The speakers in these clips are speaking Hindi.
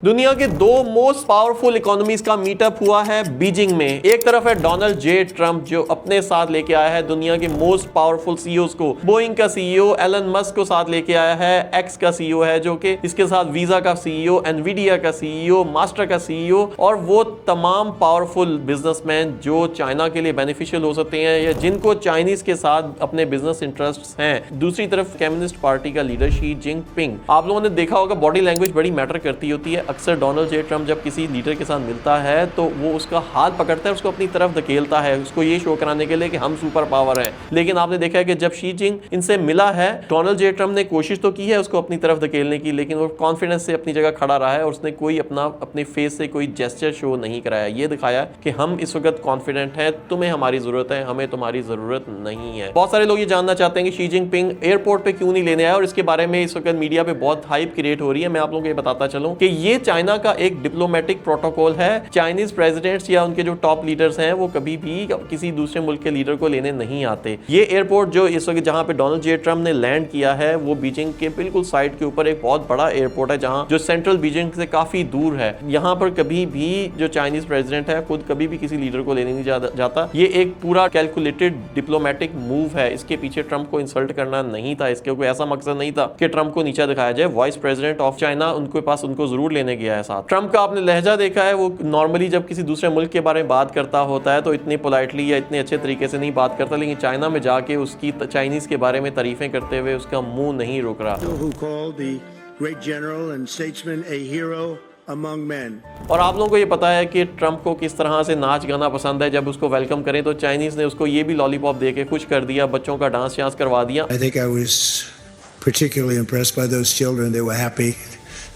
दुनिया के दो मोस्ट पावरफुल इकोनॉमीज का मीटअप हुआ है बीजिंग में। एक तरफ है डोनाल्ड जे ट्रंप जो अपने साथ लेके आया है दुनिया के मोस्ट पावरफुल सीईओज को। बोइंग का सीईओ एलन मस्क को साथ लेके आया है, एक्स का सीईओ है जो कि इसके साथ वीजा का सीईओ, एनवीडिया का सीईओ, मास्टर का सीईओ और वो तमाम पावरफुल बिजनेसमैन जो चाइना के लिए बेनिफिशियल हो सकते हैं या जिनको चाइनीज के साथ अपने बिजनेस इंटरेस्ट हैं। दूसरी तरफ कम्युनिस्ट पार्टी का लीडर शी जिनपिंग। आप लोगों ने देखा होगा बॉडी लैंग्वेज बड़ी मैटर करती होती है। अक्सर डोनाल्ड जे ट्रंप जब किसी लीडर के साथ मिलता है तो वो उसका हाथ पकड़ता है, उसको अपनी तरफ धकेलता है, उसको ये शो कराने के लिए कि हम सुपर पावर है। लेकिन आपने देखा है कि जब शी जिंग इनसे मिला है, डोनाल्ड जे ट्रंप ने कोशिश तो की है उसको अपनी तरफ धकेलने की, लेकिन वो कॉन्फिडेंस से अपनी जगह खड़ा रहा है और उसने कोई अपने फेस से कोई जेस्चर शो नहीं कराया। ये दिखाया कि हम इस वक्त कॉन्फिडेंट हैं, तुम्हें हमारी जरूरत है, हमें तुम्हारी जरूरत नहीं है। बहुत सारे लोग ये जानना चाहते हैं कि शी जिनपिंग एयरपोर्ट पे क्यों नहीं लेने आया और इसके बारे में इस वक्त मीडिया पे बहुत हाइप क्रिएट हो रही है। मैं आप लोगों को ये बताता चलूं कि ये चाइना का एक डिप्लोमेटिक प्रोटोकॉल है। चाइनीज प्रेसिडेंट्स या उनके जो टॉप लीडर्स हैं वो कभी भी किसी दूसरे मुल्क के लीडर को लेने नहीं आते। ये एयरपोर्ट जो इस वक्त जहां पे डोनाल्ड जे ट्रंप ने लैंड किया है वो बीजिंग के बिल्कुल साइड के ऊपर एक बहुत बड़ा एयरपोर्ट है जहां जो सेंट्रल बीजिंग से काफी दूर है। यहां पर कभी भी जो चाइनीज प्रेसिडेंट है खुद कभी भी किसी लीडर को लेने नहीं जाता। ये एक पूरा कैलकुलेटेड डिप्लोमेटिक मूव है। इसके पीछे ट्रंप को इंसल्ट करना नहीं था, इसके कोई ऐसा मकसद नहीं था कि ट्रंप को नीचा दिखाया जाए। वाइस प्रेसिडेंट ऑफ चाइना उनके पास उनको जरूर लेने गया है साथ। ट्रंप का आपने लहजा देखा है, वो नॉर्मली जब किसी दूसरे मुल्क के बारे में बात करता होता है तो इतनी पोलाइटली या इतने अच्छे तरीके से नहीं बात करता, लेकिन चाइना में जाके उसकी चाइनीज के बारे में तारीफें करते हुए उसका मुंह नहीं रुक रहा। और आप लोगों को ये पता है कि ट्रंप को किस तरह से नाच गाना पसंद है। जब उसको वेलकम करें तो चाइनीज ने उसको ये भी लॉलीपॉप दे के खुश कर दिया, बच्चों का डांस शांस करवा दिया। I think I was particularly impressed by those children. They were happy.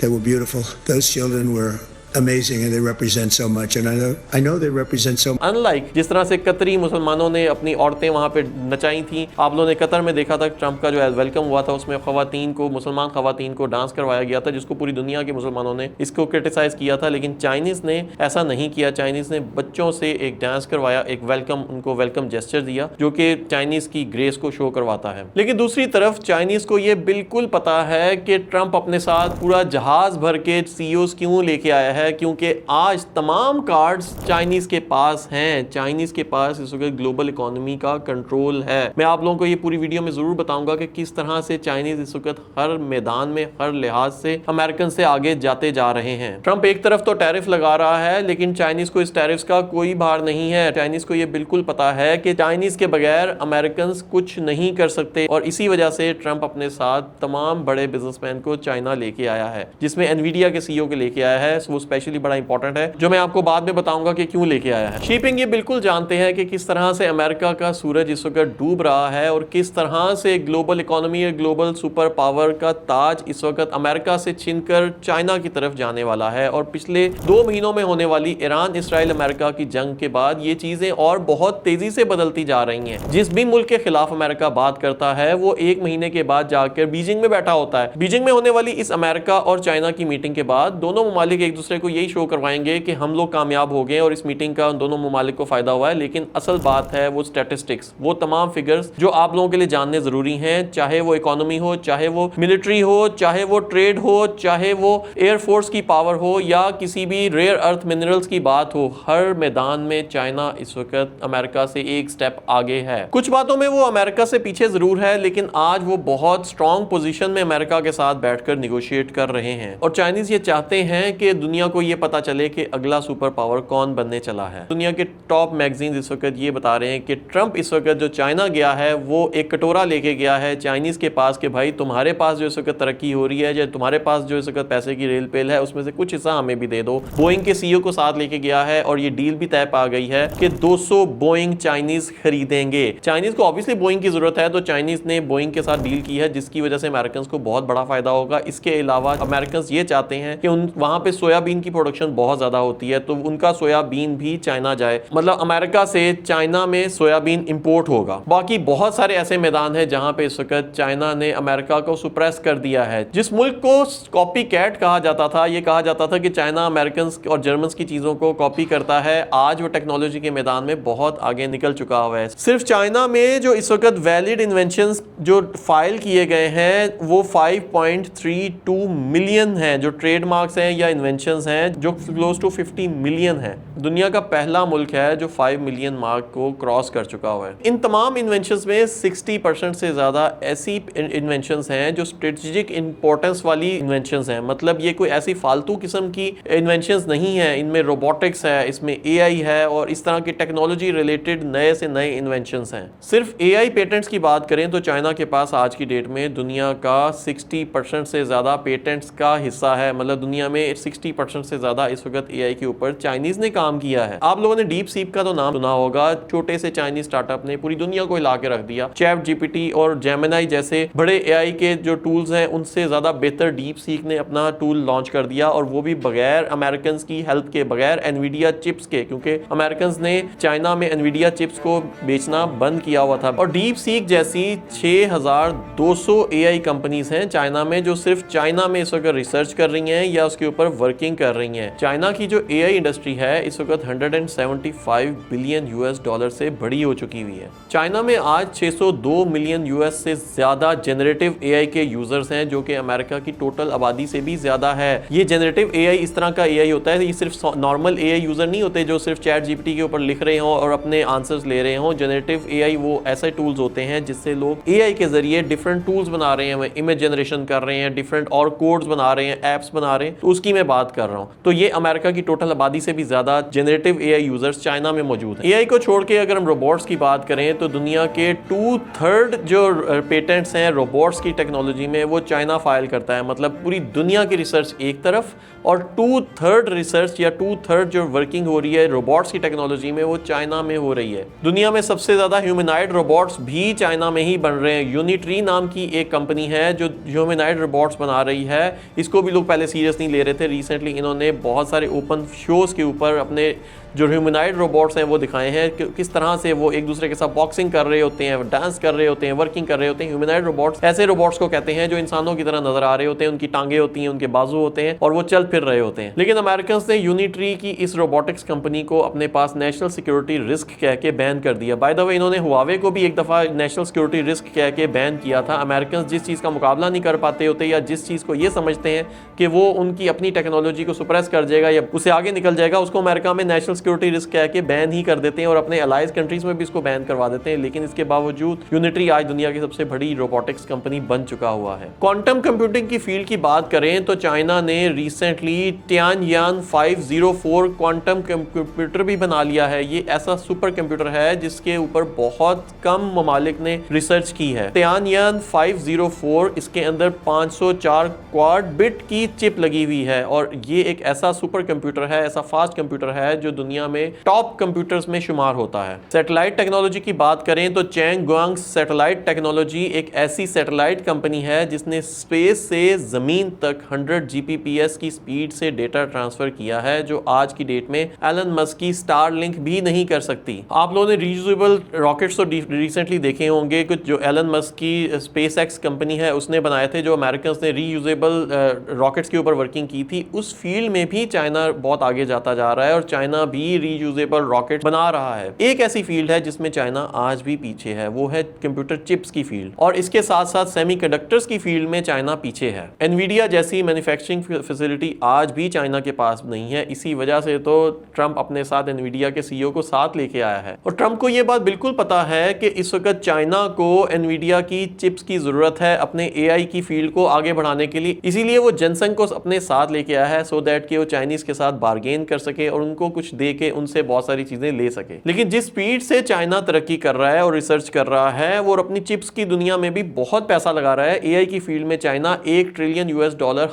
They were beautiful. Those children were amazing and they represent so much and I know they represent so much. Unlike जिस तरह से कतरी मुसलमानों ने अपनी औरतें वहां पे नचाई थी, आप लोगों ने कतर में देखा था ट्रंप का जो वेलकम हुआ था उसमें खवातीन को, मुसलमान खवातीन को डांस करवाया गया था जिसको पूरी दुनिया के मुसलमानों ने इसको क्रिटिसाइज किया था। लेकिन चाइनीज ने ऐसा नहीं किया। चाइनीज ने बच्चों से एक डांस करवाया, एक उनको वेलकम जेस्चर दिया जो कि चाइनीज की ग्रेस को शो करवाता है। लेकिन दूसरी तरफ चाइनीज को ये बिल्कुल पता है कि ट्रंप अपने साथ पूरा जहाज भर के सीईओज क्यों लेके आया है, क्योंकि आज तमाम कार्ड्स चाइनीज के पास हैं। चाइनीज के पास इस वक्त ग्लोबल इकोनॉमी का कंट्रोल है। मैं आप लोगों को ये पूरी वीडियो में जरूर बताऊंगा कि किस तरह से चाइनीज इस वक्त हर मैदान में, हर लिहाज से अमेरिकन से आगे जाते जा रहे हैं। ट्रंप एक तरफ तो टैरिफ लगा रहा है लेकिन चाइनीज को इस टैरिफ का कोई भार नहीं है। चाइनीज को ये बिल्कुल पता है कि चाइनीज के बगैर अमेरिकन कुछ नहीं कर सकते और इसी वजह से ट्रंप अपने साथ तमाम बड़े बिजनेसमैन को चाइना लेके आया है, जिसमें एनवीडिया के सीईओ को लेके आया है। वो स्पेशली बड़ा इंपॉर्टेंट है जो मैं आपको बाद में बताऊंगा कि क्यों लेके आया है। शिपिंग ये बिल्कुल जानते हैं कि किस तरह से अमेरिका का सूरज इस वक्त डूब रहा है और किस तरह से ग्लोबल इकोनॉमी और ग्लोबल सुपर पावर का ताज इस वक्त अमेरिका से छीनकर चाइना की तरफ जाने वाला है। और पिछले 2 महीनों में होने वाली ईरान इसराइल अमेरिका की जंग के बाद ये चीजें और बहुत तेजी से बदलती जा रही हैं। जिस भी मुल्क के खिलाफ अमेरिका बात करता है वो 1 महीने के बाद जाकर बीजिंग में बैठा होता है। बीजिंग में होने वाली इस अमेरिका और चाइना की मीटिंग के बाद दोनों ममालिक एक दूसरे को यही शो करवाएंगे कि हम लोग कामयाब हो गए और इस मीटिंग का उन दोनों ममालिक को फायदा हुआ है। लेकिन असल बात है वो स्टैटिस्टिक्स, वो तमाम फिगर्स जो आप लोगों के लिए जानने जरूरी हैं, चाहे वो इकोनॉमी हो, चाहे वो मिलिट्री हो, चाहे वो ट्रेड हो, चाहे वो एयरफोर्स की पावर हो या किसी भी रेयर अर्थ मिनरल्स की बात हो। हर मैदान में चाइना इस वक्त अमेरिका से एक स्टेप आगे है। कुछ बातों में वो अमेरिका से पीछे जरूर है लेकिन आज वो बहुत स्ट्रॉन्ग पोजीशन में अमेरिका के साथ बैठकर निगोशिएट कर रहे हैं। और चाइनीज ये चाहते हैं कि दुनिया को ये पता चले कि अगला सुपर पावर कौन बनने चला है। दुनिया के टॉप मैगजीन इस वक्त ये बता रहे हैं कि ट्रंप इस वक्त जो चाइना गया है वो एक कटोरा लेके गया है चाइनीज के पास कि भाई तुम्हारे पास जो इस वक्त तरक्की हो रही है या तुम्हारे पास जो इस वक्त पैसे की रेल पेल है उसमें से कुछ हिस्सा हमें भी दे दो। बोइंग के सीईओ को साथ लेके गया है और ये डील भी तय पा गई है कि 200 बोइंग चाइनीज खरीदेंगे। चाइनीज को ऑब्वियसली बोइंग की जरूरत है तो चाइनीज ने बोइंग के साथ डील की है जिसकी वजह से अमेरिकन को बहुत बड़ा फायदा होगा। इसके अलावा अमेरिकन ये चाहते हैं कि वहां पे सोयाबीन सोयाबीन की प्रोडक्शन बहुत ज़्यादा होती है, तो उनका सोयाबीन भी चाइना जाए, मतलब अमेरिका से चाइना में सोयाबीन इंपोर्ट होगा। बाकी बहुत सारे ऐसे मैदान हैं जहां पे इस वक्त चाइना ने अमेरिका को सुप्रेस कर दिया है। जिस मुल्क को कॉपी कैट कहा जाता था, ये कहा जाता था कि चाइना अमेरिकन और जर्मन की चीज़ों को कॉपी करता है, आज वो टेक्नोलॉजी के मैदान में बहुत आगे निकल चुका हुआ है। सिर्फ चाइना में जो इस वक्त वैलिड इन्वेंशंस जो फाइल किए गए हैं वो 5.32 मिलियन हैं, जो ट्रेडमार्क्स हैं या इन्वेंशंस हैं, जो क्लोज टू 50 मिलियन है। दुनिया का पहला मुल्क है जो 5 मिलियन मार्क को क्रॉस कर चुका हुआ है। इन तमाम इन्वेंशंस में 60% से ज़्यादा ऐसी इन्वेंशंस हैं जो स्ट्रेटेजिक इंपॉर्टेंस वाली इन्वेंशंस हैं, मतलब ये कोई ऐसी फालतू किस्म की इन्वेंशंस नहीं है। इनमें रोबोटिक्स है, इसमें एआई है और इस तरह की टेक्नोलॉजी रिलेटेड नए से नए इन्वेंशंस हैं। सिर्फ एआई पेटेंट्स की बात करें तो चाइना के पास आज की डेट में दुनिया का 60% से ज़्यादा पेटेंट्स का हिस्सा है, मतलब दुनिया में 60% से ज़्यादा इस वक्त एआई के ऊपर चाइनीज़ ने काम किया है। आप लोगों ने डीप सीप का तो नाम सुना होगा, छोटे से चाइनीज स्टार्टअप ने पूरी दुनिया को हिला के रख दिया। चैट जीपीटी और जेमिनी जैसे बड़े एआई के जो टूल्स हैं उनसे ज़्यादा बेहतर डीप सीक ने अपना टूल लॉन्च कर दिया, और वो भी बगैर अमेरिकन की हेल्प के, बगैर एनवीडिया चिप्स के, क्योंकि अमेरिकन ने चाइना में एनवीडिया चिप्स को बेचना बंद किया हुआ था। और डीप सीक जैसी 6200 एआई कंपनीज हैं चाइना में जो सिर्फ चाइना में इस वक्त रिसर्च कर रही हैं या उसके ऊपर वर्किंग कर रही हैं। चाइना की जो एआई इंडस्ट्री है इस वक्त 175 बिलियन यूएस डॉलर से बड़ी हो चुकी हुई है। चाइना में आज 602 मिलियन यूएस से ज्यादा जनरेटिव एआई के यूजर्स हैं, जो कि अमेरिका की टोटल आबादी से भी ज्यादा है। ये जनरेटिव एआई इस तरह का एआई होता है, ये सिर्फ नॉर्मल एआई यूजर नहीं होते जो सिर्फ चैट जीपीटी के ऊपर लिख रहे हों और अपने आंसर्स ले रहे हों। जनरेटिव एआई वो ऐसे टूल्स होते हैं जिससे लोग एआई के जरिए डिफरेंट टूल्स बना रहे हैं, इमेज जनरेशन कर रहे हैं, डिफरेंट और कोड्स बना रहे हैं, एप्स बना रहे हैं, तो उसकी मैं बात कर रहा हूं। तो ये अमेरिका की टोटल आबादी से भी ज्यादा जनरेटिव एआई यूजर्स चाइना में मौजूद है। एआई को छोड़ के अगर हम रोबोट्स की बात करें तो दुनिया के 2/3 जो पेटेंट्स हैं रोबोट्स की टेक्नोलॉजी में वो चाइना फाइल करता है। मतलब पूरी दुनिया की रिसर्च एक तरफ और 2/3 रिसर्च या 2/3 जो वर्किंग हो रही है रोबोट्स की टेक्नोलॉजी में वो चाइना में हो रही है। दुनिया में सबसे ज्यादा ह्यूमनॉइड रोबोट्स भी चाइना में ही बन रहे हैं। यूनिट्री नाम की एक कंपनी है जो ह्यूमनॉइड रोबोट्स बना रही है। इसको भी लोग पहले सीरियस नहीं ले रहे थे। रिसेंटली इन्होंने बहुत सारे ओपन शोज के ऊपर अपने जो ह्यूमनॉइड रोबोट्स हैं वो दिखाए हैं कि किस तरह से वो एक दूसरे के साथ बॉक्सिंग कर रहे होते हैं, डांस कर रहे होते हैं, वर्किंग कर रहे होते हैं। ह्यूमनॉइड रोबोट्स ऐसे रोबोट्स को कहते हैं जो इंसानों की तरह नजर आ रहे होते हैं, उनकी टांगे होती हैं, उनके बाजू होते हैं और वो चल फिर रहे होते हैं। लेकिन अमेरिकन ने यूनिट्री की इस रोबोटिक्स कंपनी को अपने पास नेशनल सिक्योरिटी रिस्क कह के बैन कर दिया। बाय द वे इन्होंने हुआवे को भी एक दफा नेशनल सिक्योरिटी रिस्क कह के बैन किया था। अमेरिकन जिस चीज का मुकाबला नहीं कर पाते होते या जिस चीज को ये समझते हैं कि वो उनकी अपनी टेक्नोलॉजी को सुप्रेस कर जाएगा या उससे आगे निकल जाएगा, उसको अमेरिका में नेशनल सिक्योरिटी रिस्क कह के बैन ही कर देते हैं और अपने अलाइज कंट्रीज में भी इसको बैन करवा देते हैं। लेकिन इसके बावजूद यूनिट्री आज दुनिया की सबसे बड़ी रोबोटिक्स कंपनी बन चुका हुआ है। क्वांटम कंप्यूटिंग की फील्ड की बात करें तो चाइना ने रिसेंटली तियानयान 504 क्वांटम कंप्यूटर भी बना लिया है। ये ऐसा सुपर कंप्यूटर है जिसके ऊपर बहुत कम ममालिक ने रिसर्च की है। तियानयान 504 इसके अंदर 504 क्वाड बिट की चिप लगी हुई है और ये एक ऐसा सुपर कंप्यूटर है, ऐसा फास्ट कंप्यूटर है जो दुनिया में टॉप कंप्यूटर्स में शुमार होता है। सैटेलाइट टेक्नोलॉजी की बात करें तो चैंगगुआंग सैटेलाइट टेक्नोलॉजी एक ऐसी सैटेलाइट कंपनी है जिसने स्पेस से जमीन तक 100 जीपीपीएस की स्पीड से डेटा ट्रांसफर किया है, जो आज की डेट में एलन मस्क की स्टारलिंक भी नहीं कर सकती। आप लोगों ने रीयूजेबल रॉकेट्स तो रिसेंटली देखे होंगे, कुछ जो एलन मस्क की स्पेसएक्स कंपनी है उसने बनाए थे, जो अमेरिकन ने रीयूजेबल रॉकेट्स के ऊपर वर्किंग की थी। उस फील्ड में भी चाइना बहुत आगे जाता जा रहा है और चाइना भी रीयूजेबल रॉकेट बना रहा है। एक ऐसी फील्ड है जिसमें चाइना आज भी पीछे है, वो है कंप्यूटर चिप्स की फील्ड, और इसके साथ साथ सेमीकंडक्टर्स की फील्ड में चाइना पीछे है। एनवीडिया जैसी मैन्युफैक्चरिंग फैसिलिटी आज भी चाइना के पास नहीं है। इसी वजह से तो ट्रंप अपने साथ एनवीडिया के सीईओ को साथ लेके आया है और ट्रंप को यह बात बिल्कुल पता है कि इस वक्त चाइना को एनवीडिया की चिप्स की जरूरत है अपने एआई की फील्ड को आगे बढ़ाने के लिए। इसीलिए वो जेनसेंग को अपने साथ लेके आया है सो दैट कि वो चाइनीज के साथ बार्गेन कर सके और उनको कुछ दे के उनसे बहुत सारी चीजें ले सके। लेकिन जिस स्पीड से चाइना तरक्की कर रहा है और रिसर्च कर रहा है वो अपनी चिप्स की दुनिया में भी बहुत पैसा लगा रहा है। एआई की फील्ड में चाइना $1 ट्रिलियन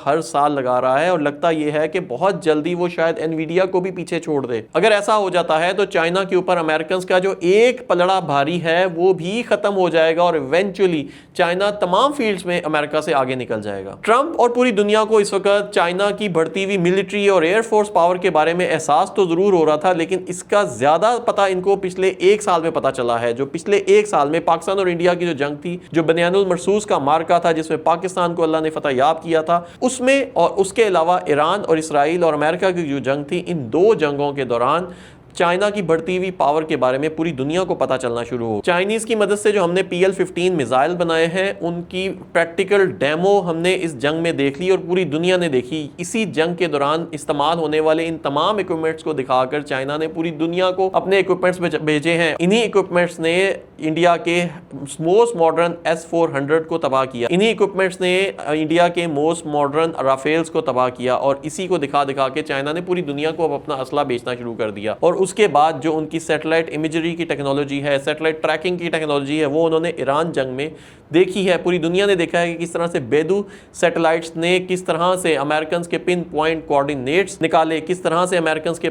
हर साल लगा रहा है और लगता यह है कि बहुत जल्दी वो शायद एनवीडिया को भी पीछे छोड़ दे। अगर ऐसा हो जाता है तो चाइना के ऊपर अमेरिकन का जो एक पलड़ा भारी है वो भी खत्म हो जाएगा और इवेंचुअली चाइना तमाम फील्ड्स में अमेरिका से आगे निकल जाएगा। ट्रंप और पूरी दुनिया को इस वक्त चाइना की बढ़ती हुई मिलिट्री और एयरफोर्स पावर के बारे में एहसास तो जरूर हो रहा था, लेकिन इसका ज्यादा पता इनको पिछले एक साल में पता चला है। जो पिछले एक साल में पाकिस्तान और इंडिया की जो जंग थी, जो बनियानुल मरसूस का मार्का था जिसमें पाकिस्तान को अल्लाह ने फतह याब किया था, उसमें और उसके अलावा ईरान और इसराइल और अमेरिका की जो जंग थी, इन दो जंगों के दौरान चाइना की बढ़ती हुई पावर के बारे में पूरी दुनिया को पता चलना शुरू हो। चाइनीज की मदद से जो हमने PL-15 मिसाइल बनाए हैं, उनकी प्रैक्टिकल डेमो हमने इस जंग में देख ली और पूरी दुनिया ने देखी। इसी जंग के दौरान इस्तेमाल होने वाले इन तमाम इक्विपमेंट्स को दिखाकर चाइना ने पूरी दुनिया को अपने इक्विपमेंट्स भेजे हैं। इन्हीं इक्विपमेंट्स ने इंडिया के मोस्ट मॉडर्न S-400 को तबाह किया। इन्हीं इक्विपमेंट्स ने इंडिया के मोस्ट मॉडर्न राफेल्स को तबाह किया और इसी को दिखा दिखा के चाइना ने पूरी दुनिया को अब अपना असला बेचना शुरू कर दिया। और उसके बाद जो उनकी सैटेलाइट इमेजरी की टेक्नोलॉजी है, सैटेलाइट ट्रैकिंग की टेक्नोलॉजी है, वो उन्होंने ईरान जंग में देखी है। पूरी दुनिया ने देखा है कि किस तरह से बेदू सैटेलाइट्स ने किस तरह से अमेरिकन के पिन पॉइंट कोऑर्डिनेट्स निकाले, किस तरह से अमेरिकन के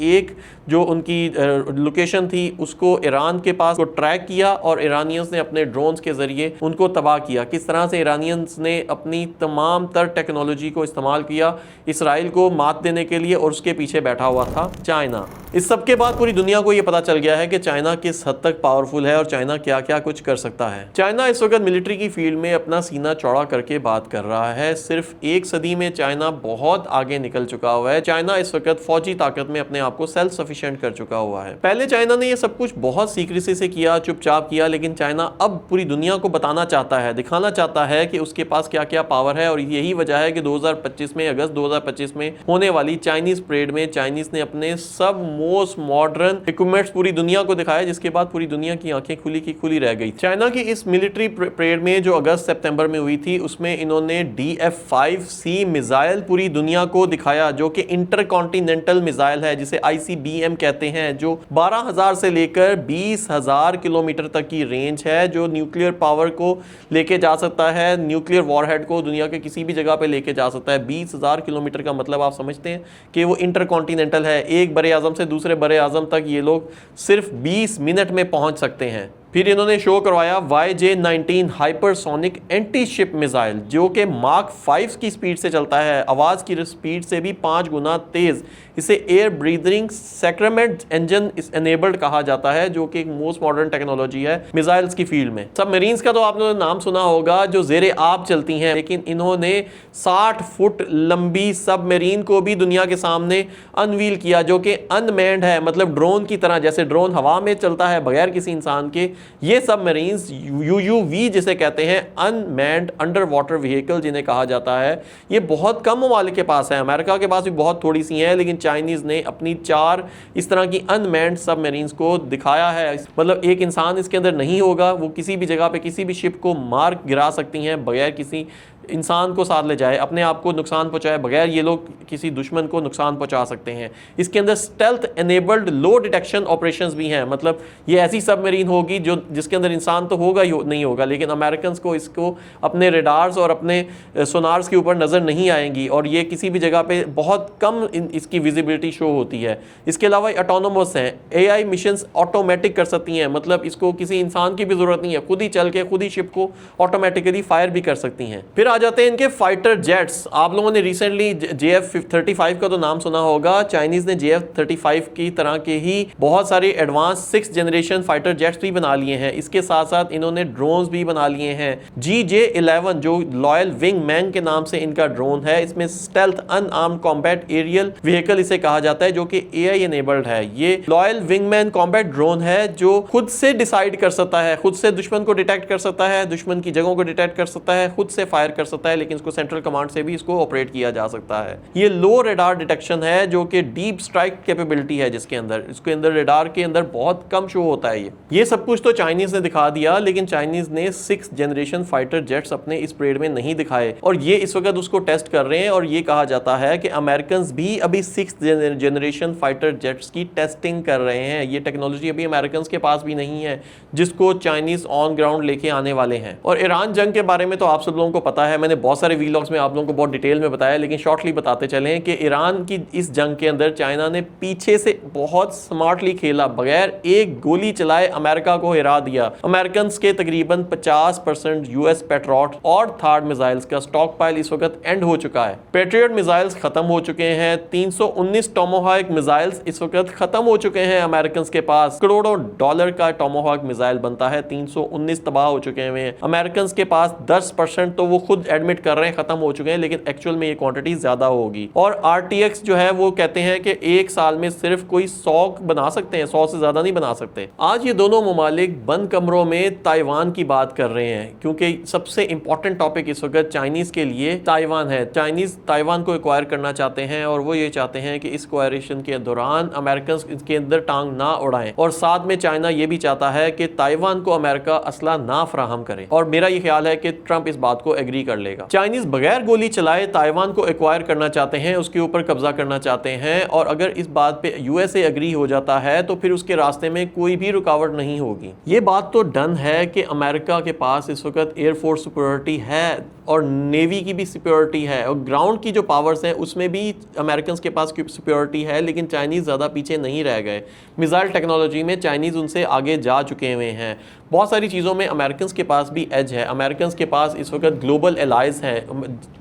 एक जो उनकी लोकेशन थी उसको ईरान के पास को ट्रैक किया और ईरानियंस ने अपने ड्रोन्स के जरिए उनको तबाह किया। किस तरह से ईरानियंस ने अपनी तमाम तर टेक्नोलॉजी को इस्तेमाल किया इसराइल को मात देने के लिए, और उसके पीछे बैठा हुआ था चाइना। इस सब के बाद पूरी दुनिया को यह पता चल गया है कि चाइना किस हद तक पावरफुल है और चाइना क्या क्या कुछ कर सकता है। चाइना इस वक्त मिलिट्री की फील्ड में अपना सीना चौड़ा करके बात कर रहा है। सिर्फ एक सदी में चाइना बहुत आगे निकल चुका हुआ है। चाइना इस वक्त फौजी ताकत में अपने आप को सेल्फ सफिशिएंट कर चुका हुआ है। पहले चाइना ने यह सब कुछ बहुत सीक्रेसी से किया, चुपचाप किया, लेकिन चाइना अब पूरी दुनिया को बताना चाहता है, दिखाना चाहता है कि उसके पास क्या क्या पावर है। और यही वजह है कि 2025 में, अगस्त 2025 में होने वाली चाइनीज परेड में चाइनीज ने अपने सब मोस्ट मॉडर्न इक्विपमेंट्स पूरी दुनिया को दिखाया, जिसके बाद पूरी दुनिया की आंखें खुली की खुली रह गई। चाइना की इस मिलिट्री परेड में जो अगस्त सितंबर में हुई थी, उसमें इन्होंने DF-5C मिसाइल पूरी दुनिया को दिखाया, जो कि इंटरकॉन्टिनेंटल मिसाइल है, जिसे ICBM कहते हैं, जो 12,000 से लेकर 20,000 किलोमीटर तक की रेंज है, जो न्यूक्लियर पावर को लेके जा सकता है, न्यूक्लियर वॉरहेड को दुनिया के किसी भी जगह पे लेके जा सकता है। 20,000 किलोमीटर का मतलब आप समझते हैं कि वो इंटरकॉन्टिनेंटल है। एक बड़े आजम से दूसरे बड़े आजम तक ये लोग सिर्फ 20 मिनट में पहुंच सकते हैं। फिर इन्होंने शो करवाया YJ-19 hypersonic anti ship missile, जो कि मार्क 5 की स्पीड से चलता है, आवाज की स्पीड से भी 5 गुना तेज। इसे air breathing sacrament engine enabled कहा जाता है, जो कि एक मोस्ट मॉडर्न टेक्नोलॉजी है मिसाइल्स की फील्ड में। सबमरीन्स का तो आपने नाम सुना होगा, जो जेरे आब चलती हैं, लेकिन इन्होंने 60 फुट लंबी सबमरीन को भी दुनिया के सामने अनवील किया, जो कि अनमैन्ड है, मतलब ड्रोन की तरह। जैसे ड्रोन हवा में चलता है बगैर किसी इंसान के, ये सबमरीन्स UUV जिसे कहते हैं, अनमैन्ड अंडर वाटर व्हीकल जिन्हें कहा जाता है, ये बहुत कम ममालिक के पास है। अमेरिका के पास भी बहुत थोड़ी सी हैं, लेकिन चाइनीज ने अपनी 4 इस तरह की अनमैन्ड सबमरीन्स को दिखाया है। मतलब एक इंसान इसके अंदर नहीं होगा, वो किसी भी जगह पे किसी भी शिप को मार गिरा सकती हैं बगैर किसी इंसान को साथ ले जाए, अपने आप को नुकसान पहुंचाए बगैर ये लोग किसी दुश्मन को नुकसान पहुंचा सकते हैं। इसके अंदर स्टेल्थ एनेबल्ड लो डिटेक्शन ऑपरेशंस भी हैं, मतलब ये ऐसी सबमरीन होगी जो जिसके अंदर इंसान तो होगा ही नहीं होगा, लेकिन अमेरिकन को इसको अपने रेडार्स और अपने सोनार्स के ऊपर नज़र नहीं आएंगी, और ये किसी भी जगह पे बहुत कम इसकी विजिबिलिटी शो होती है। इसके अलावा ऑटोनोमस हैं, AI मिशंस ऑटोमेटिक कर सकती हैं, मतलब इसको किसी इंसान की भी ज़रूरत नहीं है, खुद ही चल के खुद ही शिप को ऑटोमेटिकली फायर भी कर सकती हैं। फिर जाते हैं इनके फाइटर जेट्स। आप लोगों ने रिसेंटली JF-35 का तो नाम सुना होगा। चाइनीज ने JF-35 की तरह के ही बहुत सारे advance 6th generation fighter jets भी बना लिए हैं। इसके साथ साथ इन्होंने ड्रोन्स भी बना लिए हैं। GJ-11 जो लॉयल विंग मैन के नाम से इनका ड्रोन है, इसमें stealth unarmed combat aerial vehicle इसे कहा जाता है, जो कि AI एनेबल्ड है। ये loyal wing man combat drone है जो खुद से डिसाइड कर सकता है, खुद से दुश्मन को डिटेक्ट कर सकता है, दुश्मन की जगहों को डिटेक्ट कर सकता है, खुद से फायर कर सकता है, लेकिन इसको सेंट्रल कमांड से भी इसको ऑपरेट किया जा सकता है। ये लो रेडार डिटेक्शन है, जो कि डीप स्ट्राइक कैपेबिलिटी है, जिसके अंदर इसके अंदर रेडार के अंदर बहुत कम शो होता है। ये सब कुछ तो चाइनीज ने दिखा दिया, लेकिन चाइनीज ने 6th जनरेशन फाइटर जेट्स अपने इस परेड में नहीं दिखाए, और ये इस वक्त उसको टेस्ट कर रहे हैं। और ये कहा जाता है कि अमेरिकन भी अभी 6th जनरेशन फाइटर जेट्स की टेस्टिंग कर रहे हैं। ये टेक्नोलॉजी अभी अमेरिकन के पास भी नहीं है, जिसको चाइनीज ऑन ग्राउंड लेके आने वाले हैं। और ईरान जंग के बारे में तो आप सब लोगों को पता है, है, मैंने बहुत सारे वीलॉग्स में आप लोगों को बहुत डिटेल में बताया, लेकिन शॉर्टली बताते चलें कि ईरान की इस जंग के अंदर चाइना ने पीछे से बहुत स्मार्टली खेला, बगैर एक गोली चलाए अमेरिका को हिरा दिया। अमेरिकन के तकरीबन 50% यूएस पेट्रियट और थर्ड मिसाइल्स का स्टॉक पाइल इस वक्त एंड हो चुका है। पेट्रियट मिसाइल्स खत्म हो चुके हैं, 319 टोमोहॉक मिसाइल्स इस वक्त खत्म हो चुके हैं। अमेरिकन के पास करोड़ों डॉलर का टोमोहॉक मिसाइल बनता है, 319 तबाह हो चुके हैं। अमेरिकन के पास 10% तो वो खुद एडमिट कर रहे हैं खत्म हो चुके हैं, लेकिन एक्चुअल में ये क्वांटिटी ज्यादा होगी। और RTX जो है वो कहते हैं कि एक साल में सिर्फ कोई 100 बना सकते हैं, 100 से ज्यादा नहीं बना सकते। आज ये दोनों ममालिक बंद कमरों में ताइवान की बात कर रहे हैं, क्योंकि सबसे इंपॉर्टेंट टॉपिक इस वक्त चाइनीज के लिए ताइवान है। चाइनीज ताइवान को एक्वायर करना चाहते हैं और वो ये चाहते हैं कि इस एक्वायरेशन के दौरान अमेरिकन इसके अंदर टांग ना उड़ाएं, और साथ में चाइना ये भी चाहता है कि ताइवान को अमेरिका असला ना फराहम करे। और मेरा ये ख्याल है कि ट्रंप इस बात को एग्री कर लेगा। चाइनीज बगैर गोली चलाए ताइवान को एक्वायर करना चाहते हैं, उसके ऊपर कब्जा करना चाहते हैं, और अगर इस बात पे USA एग्री हो जाता है तो फिर उसके रास्ते में कोई भी रुकावट नहीं होगी। ये बात तो डन है कि अमेरिका के पास इस वक्त एयरफोर्स सिक्योरिटी है और नेवी की भी सिक्योरिटी है, और ग्राउंड की जो पावर्स हैं उसमें भी अमेरिकन के पास सिक्योरिटी है, लेकिन चाइनीज़ ज़्यादा पीछे नहीं रह गए। मिसाइल टेक्नोलॉजी में चाइनीज़ उनसे आगे जा चुके हुए हैं। बहुत सारी चीज़ों में अमेरिकन के पास भी एज है। अमेरिकन के पास इस वक्त ग्लोबल एलाइज हैं।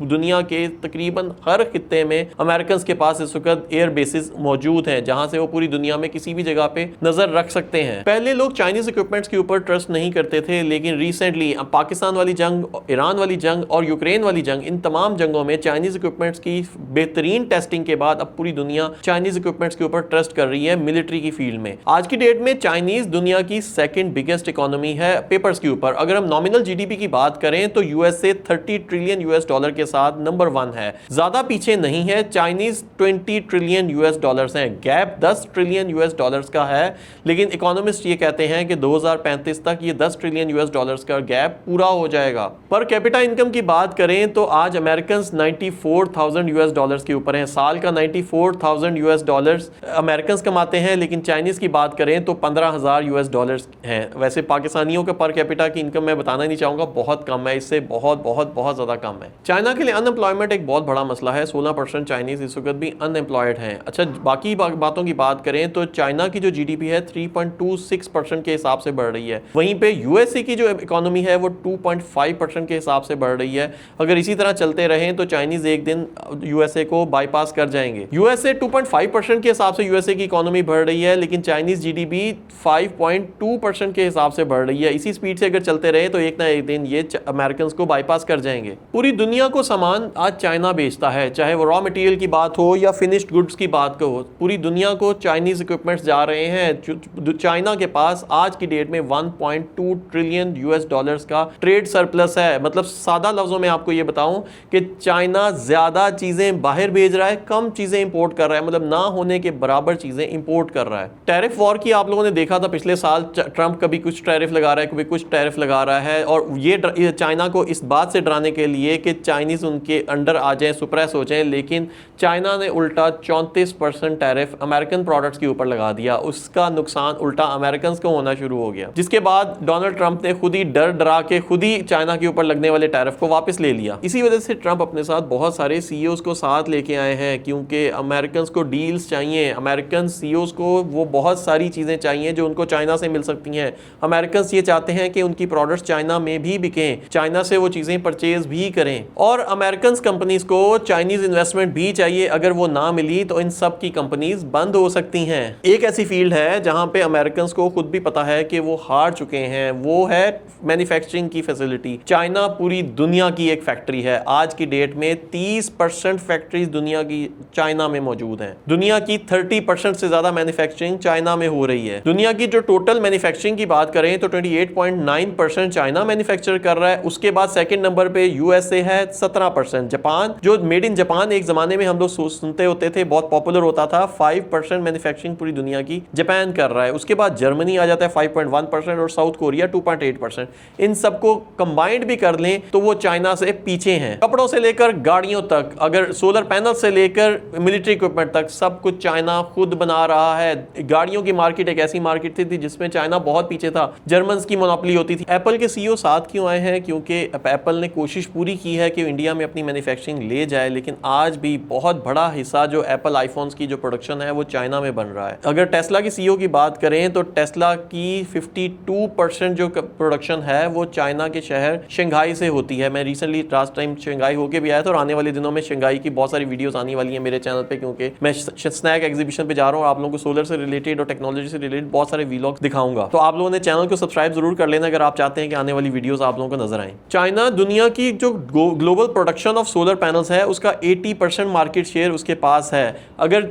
दुनिया के तकरीबन हर खित्ते में अमेरिकन के पास इस वक्त एयर बेसिस मौजूद हैं, जहां से वो पूरी दुनिया में किसी भी जगह पे नज़र रख सकते हैं। पहले लोग चाइनीज़ इक्विपमेंट्स के ऊपर ट्रस्ट नहीं करते थे, लेकिन रिसेंटली पाकिस्तान वाली जंग, ईरान वाली जंग और यूक्रेन वाली जंग, इन तमाम जंगों में चाइनीज़ इक्विपमेंट्स की बेहतरीन टेस्टिंग के बाद अब पूरी दुनिया चाइनीज़ इक्विपमेंट्स के ऊपर ट्रस्ट कर रही है मिलिट्री की फील्ड में। आज की डेट में चाइनीज़ दुनिया की सेकेंड बिगेस्ट इकोनॉमी है पेपर्स के ऊपर। अगर हम नॉमिनल GDP की बात करें तो USA 30 ट्रिलियन US डॉलर के साथ नंबर 1 है, ज्यादा पीछे नहीं है। चाइनीज 20 ट्रिलियन US डॉलर्स हैं, गैप 10 ट्रिलियन US डॉलर्स का है, लेकिन इकोनॉमिस्ट ये कहते हैं कि 2035 तक ये 10 ट्रिलियन US डॉलर्स का गैप पूरा हो जाएगा। पर कैपिटा इनकम की बात करें तो आज अमेरिकन 94,000 US डॉलर्स के ऊपर हैं। साल का 94,000 US डॉलर्स अमेरिकन कमाते हैं, लेकिन चाइनीज की बात करें तो 15,000 US डॉलर्स हैं। वैसे पाकिस्तानियों का पर कैपिटा की इनकम मैं बताना नहीं चाहूंगा, बहुत कम है, इससे बहुत बहुत बहुत ज्यादा कम है। चाइना के लिए अनएम्प्लॉयमेंट एक बहुत बड़ा मसला है। 16% चाइनीज इस वक्त भी अनएम्प्लॉयड हैं। अच्छा, बाकी बातों की बात करें तो चाइना की जो GDP है 3.26% के हिसाब से बढ़ रही है। वहीं पे USA की जो इकोनॉमी है वो 2.5% के हिसाब से बढ़ रही है। अगर इसी तरह चलते रहें तो चाइनीज एक दिन USA को बाईपास कर जाएंगे। USA 2.5% के हिसाब से USA की इकोनॉमी बढ़ रही है, लेकिन चाइनीज GDP 5.2% के हिसाब से बढ़ रही है। इसी स्पीड से अगर चलते रहे तो एक ना एक दिन ये अमेरिकन को बाईपास कर जाएंगे। पूरी दुनिया को सामान आज चाइना बेचता है, चाहे वो रॉ मटेरियल की बात हो या फिनिश्ड गुड्स की बात हो। पूरी दुनिया को चाइनीज इक्विपमेंट्स जा रहे हैं। चाइना के पास आज की डेट में 1.2 ट्रिलियन US डॉलर्स का ट्रेड सरप्लस है। मतलब सादा लफ्जों में आपको ये बताऊं कि चाइना ज्यादा चीजें बाहर भेज रहा है, कम चीजें इंपोर्ट कर रहा है, मतलब ना होने के बराबर चीजें इंपोर्ट कर रहा है। टैरिफ वॉर की आप लोगों ने देखा था पिछले साल, ट्रंप कभी कुछ टैरिफ लगा रहा है, कभी कुछ टैरिफ लगा रहा है, और ये चाइना को इस बात से डराने के लिए कि चाइनीज उनके अंडर आ जाएं, सुप्रेस हो जाएं। लेकिन चाइना ने उल्टा 34% टैरिफ अमेरिकन प्रोडक्ट्स के ऊपर लगा दिया। उसका नुकसान उल्टा अमेरिकन को होना शुरू हो गया, जिसके बाद डोनाल्ड ट्रंप ने खुद ही डरा के खुद ही चाइना के ऊपर लगने वाले टैरिफ को वापस ले लिया। इसी वजह से ट्रंप अपने साथ बहुत सारे CEOs को साथ लेके आए हैं, क्योंकि अमेरिकन को डील्स चाहिए। अमेरिकन CEOs को वो बहुत सारी चीजें चाहिए जो उनको चाइना से मिल सकती हैं। अमेरिकन ये चाहते हैं कि उनकी प्रोडक्ट्स चाइना में भी बिकें, चाइना से वो चीजें परचेज भी करें, और अमेरिकन कंपनीज को चाइनीज इन्वेस्टमेंट भी चाहिए। अगर वो ना मिली तो इन सब की कंपनीज बंद हो सकती हैं। एक ऐसी फील्ड है जहां पे अमेरिकन को खुद भी पता है कि वो हार चुके हैं, वो है मैन्युफैक्चरिंग की फैसिलिटी। चाइना पूरी दुनिया की एक फैक्ट्री है। आज की डेट में 30% फैक्ट्रीज दुनिया की चाइना में मौजूद हैं। दुनिया की 30% से ज्यादा मैन्युफैक्चरिंग चाइना में हो रही है। दुनिया की जो टोटल मैन्युफैक्चरिंग की बात करें तो 28.9% चाइना मैन्युफैक्चर कर रहा है। उसके बाद सेकंड नंबर पे USA है 17%। जापान, जो मेड इन जापान एक जमाने में हम लोग सुनते होते थे, बहुत पॉपुलर होता था, 5% मैन्युफैक्चरिंग पूरी दुनिया की जापान कर रहा है। उसके बाद जर्मनी आ जाता है 5.1% और साउथ कोरिया 2.8%। इन सबको कंबाइंड भी कर लें तो वो चाइना से पीछे हैं। कपड़ों से लेकर गाड़ियों तक, अगर सोलर पैनल से लेकर मिलिट्री इक्विपमेंट तक, सब कुछ चाइना खुद बना रहा है। गाड़ियों की मार्केट एक ऐसी मार्केट थी जिसमें चाइना बहुत पीछे था, जर्मन की मोनोपोली होती थी। एप्पल के CEO साथ क्यों आए हैं? क्योंकि एप्पल ने कोशिश पूरी की है कि इंडिया में अपनी मैन्युफैक्चरिंग ले जाए, लेकिन आज भी बहुत बड़ा हिस्सा जो एप्पल आईफोन्स की जो प्रोडक्शन है वो चाइना में बन रहा है। अगर टेस्ला की सीईओ की बात करें तो टेस्ला की 52% जो प्रोडक्शन है वो चाइना के शहर शंघाई से होती है। मैं रिसेंटली लास्ट टाइम शंघाई होके भी आया था और आने वाले दिनों में शंघाई की बहुत सारी वीडियोस आने वाली है मेरे चैनल पे, क्योंकि मैं स्नैक एग्जीबिशन पे जा रहा हूँ और आप लोगों को सोलर से रिलेटेड और टेक्नोलॉजी से रिलेटेड बहुत सारे व्लॉग्स दिखाऊंगा। तो आप लोगों ने चैनल को सब्सक्राइब जरूर कर लेना अगर आप चाहते हैं कि आने वाली वीडियोस आप लोगों को नजर आए। चाइना दुनिया की जो global production of solar panels है उसका 80% मार्केट शेयर उसके पास है। अगर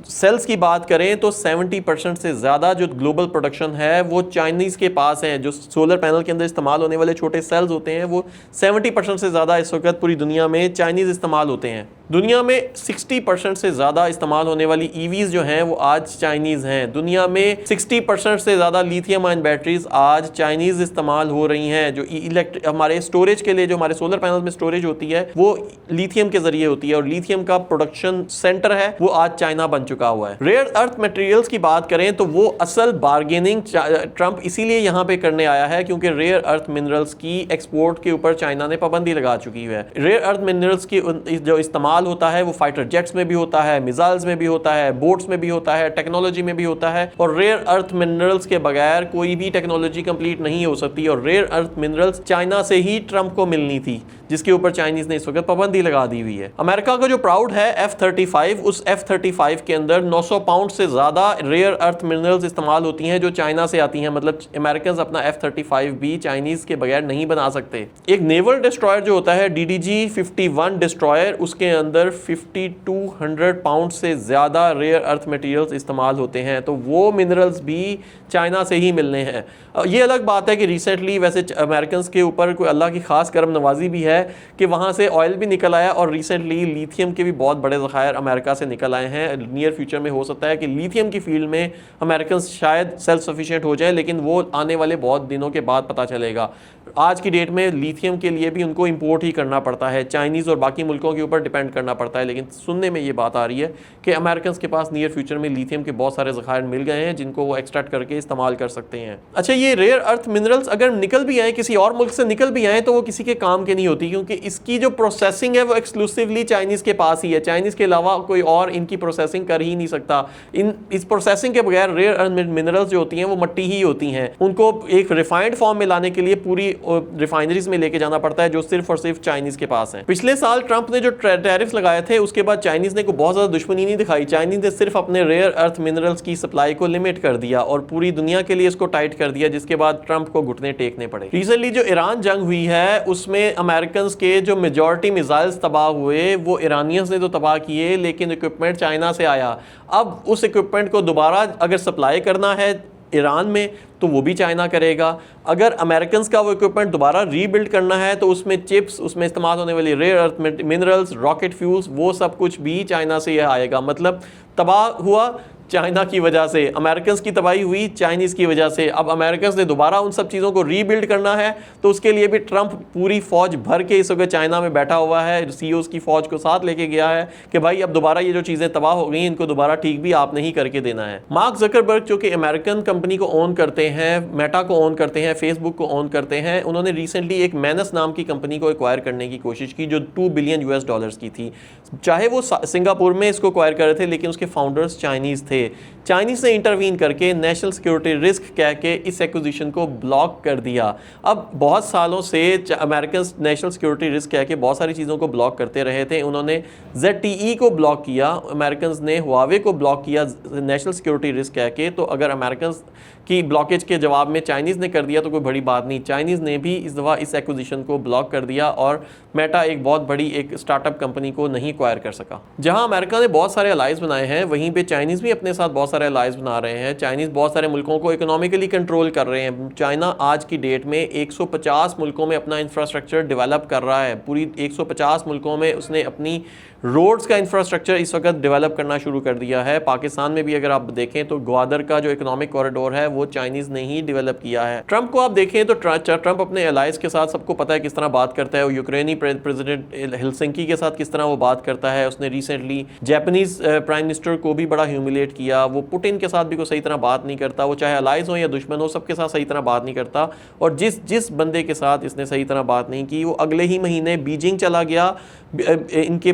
सेल्स की बात करें तो 70% से ज्यादा जो ग्लोबल प्रोडक्शन है वो चाइनीज के पास है। जो सोलर पैनल के अंदर इस्तेमाल होने वाले छोटे सेल्स होते हैं वो 70% से ज्यादा इस वक्त पूरी दुनिया में चाइनीज इस्तेमाल होते हैं। दुनिया में 60% से ज़्यादा इस्तेमाल होने वाली ईवीज़ जो हैं वो आज चाइनीज़ हैं। दुनिया में 60% से ज़्यादा लिथियम आयन बैटरीज आज चाइनीज़ इस्तेमाल हो रही हैं। जो हमारे स्टोरेज के लिए जो हमारे सोलर पैनल में स्टोरेज होती है वो लिथियम के ज़रिए होती है और लिथियम का प्रोडक्शन सेंटर है वो आज चाइना बन चुका हुआ है। रेयर अर्थ मटेरियल्स की बात करें तो वो असल बार्गेनिंग ट्रंप इसीलिए यहाँ पे करने आया है क्योंकि रेयर अर्थ मिनरल्स की एक्सपोर्ट के ऊपर चाइना ने पाबंदी लगा चुकी है। रेयर अर्थ मिनरल्स की जो इस्तेमाल होता है वो फाइटर जेट्स में भी होता है, मिसाइल्स में भी होता है, बोट्स में भी होता है, टेक्नोलॉजी में भी होता है। और रेयर अर्थ मिनरल्स के बगैर कोई भी टेक्नोलॉजी कंप्लीट नहीं हो सकती। और रेयर अर्थ मिनरल्स चाइना से ही ट्रंप को मिलनी थी, जिसके ऊपर चाइनीज ने इस वक्त पाबंदी लगा दी हुई है। अमेरिका का जो प्राउड है F-35, उस F-35 के अंदर 900 पाउंड से ज्यादा रेयर अर्थ मिनरल्स इस्तेमाल होती हैं जो चाइना से आती हैं। मतलब अमेरिकन अपना F-35 भी चाइनीज के बगैर नहीं बना सकते। एक नेवल डिस्ट्रॉयर जो होता है DDG-51 डिस्ट्रॉयर, उसके अंदर 5200 पाउंड से ज्यादा रेयर अर्थ मटेरियल्स इस्तेमाल होते हैं। तो वो मिनरल्स भी चाइना से ही मिलने हैं। ये अलग बात है कि रिसेंटली वैसे अमेरिकन के ऊपर कोई अल्लाह की खास करम नवाजी भी है कि वहाँ से ऑयल भी निकल आया और रिसेंटली लिथियम के भी बहुत बड़े ज़खायर अमेरिका से निकल आए हैं। नियर फ्यूचर में हो सकता है कि लिथियम की फील्ड में अमेरिकन शायद सेल्फ सफिशिएंट हो जाए, लेकिन वो आने वाले बहुत दिनों के बाद पता चलेगा। आज की डेट में लिथियम के लिए भी उनको इंपोर्ट ही करना पड़ता है, चाइनीज़ और बाकी मुल्कों के ऊपर डिपेंड करना पड़ता है। लेकिन सुनने में ये बात आ रही है कि अमेरिकन के पास नियर फ्यूचर में लिथियम के बहुत सारे ज़खायर मिल गए हैं जिनको वो एक्सट्रैक्ट करके इस्तेमाल कर सकते हैं। अच्छा, ये रेयर अर्थ मिनरल्स अगर निकल भी आए, किसी और मुल्क से निकल भी आए, तो वो किसी के काम के नहीं होती क्योंकि इसकी जो प्रोसेसिंग है वो एक्सक्लूसिवली चाइनीज़ के पास ही है। चाइनीज़ के अलावा कोई और इनकी प्रोसेसिंग कर ही नहीं सकता। इस प्रोसेसिंग के बगैर रेयर अर्थ मिनरल्स जो होती हैं वो मट्टी ही होती हैं। उनको एक रिफाइंड फॉर्म में लाने के लिए पूरी रिफाइनरीज में लेके जाना पड़ता है जो सिर्फ और सिर्फ चाइनीज़ के पास है। पिछले साल ट्रंप ने जो टैरिफ्स लगाए थे उसके बाद चाइनीज़ ने को बहुत ज़्यादा दुश्मनी नहीं दिखाई। चाइनीज़ ने सिर्फ अपने रेयर अर्थ मिनरल्स की सप्लाई को लिमिट कर दिया और पूरी दुनिया के लिए इसको टाइट कर दिया, जिसके बाद ट्रंप को घुटने टेकने पड़े। रिसेंटली जो ईरान जंग हुई है उसमें अमेरिकन के जो मेजॉरिटी मिसाइल्स तबाह हुए वो ईरानियंस ने तो तबाह किए, लेकिन इक्विपमेंट चाइना से आया। अब उस इक्विपमेंट को दोबारा अगर सप्लाई करना है ईरान में तो वो भी चाइना करेगा। अगर अमेरिकन का वो इक्विपमेंट दोबारा रीबिल्ड करना है तो उसमें चिप्स, उसमें इस्तेमाल होने वाली rare earth minerals, rocket fuels, वो सब कुछ भी चाइना से यह आएगा। मतलब तबाह हुआ चाइना की वजह से, अमेरिकन की तबाही हुई चाइनीज़ की वजह से। अब अमेरिकन ने दोबारा उन सब चीज़ों को रीबिल्ड करना है तो उसके लिए भी ट्रंप पूरी फौज भर के इस वक्त चाइना में बैठा हुआ है। सीईओ की फौज को साथ लेके गया है कि भाई अब दोबारा ये जो चीज़ें तबाह हो गई इनको दोबारा ठीक भी आपने ही करके देना है। मार्क ज़करबर्ग जो कि अमेरिकन कंपनी को ओन करते हैं, मेटा को ओन करते हैं, फेसबुक को ओन करते हैं, उन्होंने रिसेंटली एक मैनस नाम की कंपनी को एक्वायर करने की कोशिश की जो $2 बिलियन की थी। चाहे वो सिंगापुर में इसको एक्वायर कर रहे थे लेकिन उसके फाउंडर्स चाइनीज़ थे। चाइनीज़ ने इंटरवीन करके नेशनल सिक्योरिटी रिस्क कह के इस एक्विजिशन को ब्लॉक कर दिया। अब बहुत सालों से अमेरिकन नेशनल सिक्योरिटी रिस्क कह के बहुत सारी चीज़ों को ब्लॉक करते रहे थे। उन्होंने ZTE को ब्लॉक किया, अमेरिकन ने हुआवे को ब्लॉक किया नेशनल सिक्योरिटी रिस्क कह के। तो अगर अमेरिकन की ब्लॉकेज के जवाब में चाइनीज़ ने कर दिया तो कोई बड़ी बात नहीं। चाइनीज़ ने भी इस दफ़ा इस एक्विजिशन को ब्लॉक कर दिया और मेटा एक बहुत बड़ी एक स्टार्टअप कंपनी को नहीं एक्वायर कर सका। जहां अमेरिका ने बहुत सारे अलाइज बनाए हैं वहीं पे चाइनीज़ भी अपने साथ बहुत सारे अलाइज बना रहे हैं। चाइनीज़ बहुत सारे मुल्कों को इकोनॉमिकली कंट्रोल कर रहे हैं। चाइना आज की डेट में 150 मुल्कों में अपना इंफ्रास्ट्रक्चर डेवलप कर रहा है। पूरी 150 मुल्कों में उसने अपनी रोड्स का इंफ्रास्ट्रक्चर इस वक्त डेवलप करना शुरू कर दिया है। पाकिस्तान में भी अगर आप देखें तो ग्वादर का जो इकोनॉमिक कॉरिडोर है वो चाइनीज़ ने ही डेवलप किया है। ट्रंप को आप देखें तो ट्रंप अपने एलाइज के साथ सबको पता है किस तरह बात करता है। वो यूक्रेनी प्रेसिडेंट हेलसिंकी के साथ किस तरह वो बात करता है। उसने रिसेंटली जापानीज़ प्राइम मिनिस्टर को भी बड़ा ह्यूमिलेट किया, वो पुतिन के साथ भी कोई सही तरह बात नहीं करता, वो चाहे अलाइज हो या दुश्मन हो सबके साथ सही तरह बात नहीं करता। और जिस बंदे के साथ इसने सही तरह बात नहीं की वो अगले ही महीने बीजिंग चला गया, इनके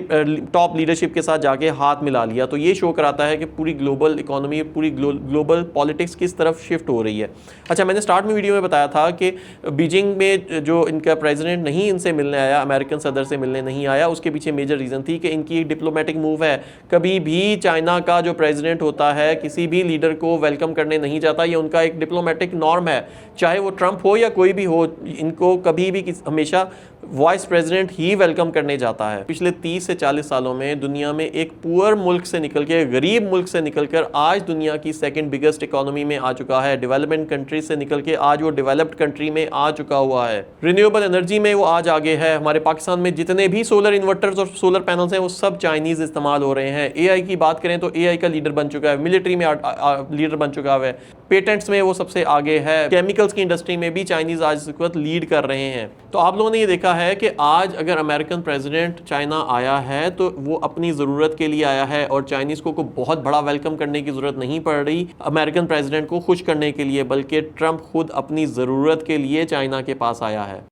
टॉप लीडरशिप के साथ जाके हाथ मिला लिया। तो ये शो कराता है कि पूरी ग्लोबल इकोनॉमी, पूरी ग्लोबल पॉलिटिक्स किस तरफ शिफ्ट हो रही है। अच्छा, मैंने स्टार्ट में वीडियो में बताया था कि बीजिंग में जो इनका प्रेसिडेंट नहीं इनसे मिलने आया, अमेरिकन सदर से मिलने नहीं आया, उसके पीछे मेजर रीज़न थी कि इनकी एक डिप्लोमेटिक मूव है। कभी भी चाइना का जो प्रेसिडेंट होता है किसी भी लीडर को वेलकम करने नहीं जाता, ये उनका एक डिप्लोमेटिक नॉर्म है, चाहे वो ट्रंप हो या कोई भी हो, इनको कभी भी हमेशा वाइस प्रेसिडेंट ही वेलकम करने जाता है। पिछले 30 से 40 सालों में दुनिया में एक पुअर मुल्क से निकल के, गरीब मुल्क से निकलकर आज दुनिया की सेकंड बिगेस्ट इकोनॉमी में आ चुका है। डेवलपमेंट कंट्री से निकल के आज वो डेवलप्ड कंट्री में आ चुका हुआ है। रिन्यूएबल एनर्जी में वो आज आगे है। हमारे पाकिस्तान में जितने भी सोलर इन्वर्टर्स और सोलर पैनल्स हैं वो सब चाइनीज इस्तेमाल हो रहे हैं। एआई की बात करें तो एआई का लीडर बन चुका है, मिलिट्री में लीडर बन चुका है, पेटेंट्स में वो सबसे आगे है, केमिकल्स की इंडस्ट्री में भी चाइनीज आज इस वक्त लीड कर रहे हैं। तो आप लोगों ने ये देखा है कि आज अगर अमेरिकन प्रेसिडेंट चाइना आया है तो वो अपनी ज़रूरत के लिए आया है और चाइनीज़ को बहुत बड़ा वेलकम करने की ज़रूरत नहीं पड़ रही अमेरिकन प्रेसिडेंट को खुश करने के लिए, बल्कि ट्रंप खुद अपनी ज़रूरत के लिए चाइना के पास आया है।